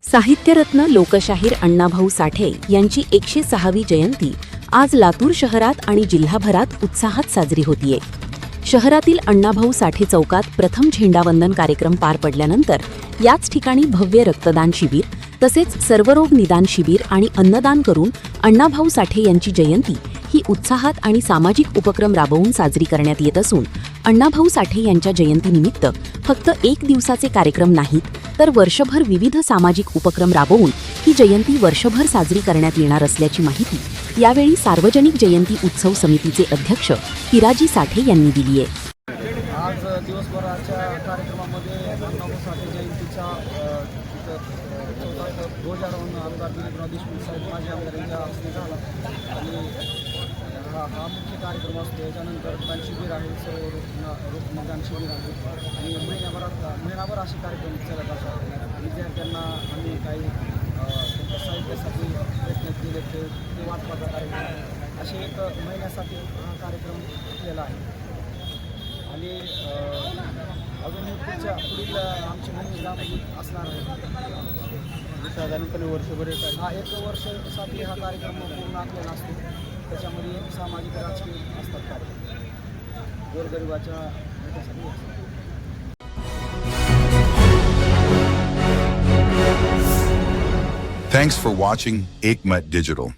साहित्यरत्न लोकशाहीर अण्णाभाऊ साठे यांची 106वी जयंती आज लातूर शहरात आणि जिल्हाभरात उत्साहात साजरी होतीये. शहरातील अण्णाभाऊ साठे चौकात प्रथम झेंडावंदन कार्यक्रम पार पडल्यानंतर याच ठिकाणी भव्य रक्तदान शिबिर तसेच सर्वरोग निदान शिबिर आणि अन्नदान करून अण्णाभाऊ साठे यांची जयंती ही उत्साहात आणि सामाजिक उपक्रम राबवून साजरी करण्यात येत असून अण्णाभाऊ साठे यांच्या जयंतीनिमित्त फक्त एक दिवसाचे कार्यक्रम नाहीत तर वर्षभर विविध सामाजिक उपक्रम राबवून ही जयंती वर्षभर साजरी करण्यात येणार असल्याची माहिती यावेळी सार्वजनिक जयंती उत्सव समितीचे अध्यक्ष हिराजी साठे यांनी दिली आहे. आज दिवसभराच्या कार्यक्रमामध्ये अण्णाभाऊ साठे जयंतीचा ध्वजारोहण आमदार दिलीपराव देशमुख साहेब माझे आमदार यांच्या हस्ते झाला आणि हा मुख्य कार्यक्रम असतो. याच्यानंतर रक्तदान शिबिर आहे, सर्व रोग निदान शिबिर आहे आणि महिनाभर असे कार्यक्रम चालत असतात. विद्यार्थ्यांना आम्ही काही त्यांच्या साहित्यासाठी प्रयत्न केले ते वाटपाचा कार्यक्रम असे एक महिन्यासाठी हा कार्यक्रम केला आहे. आणि अजून पुढील आमची मोहीम असणार आहे. साधारणपणे वर्षभर हा एक वर्षासाठी हा कार्यक्रम पूर्ण आखलेला असतो. त्याच्यामध्ये सामाजिक राजकीय असतात कार्यक्रम गोरगरिबाच्या ह्याच्यासाठी असतात. Thanks for watching Ekmat Digital.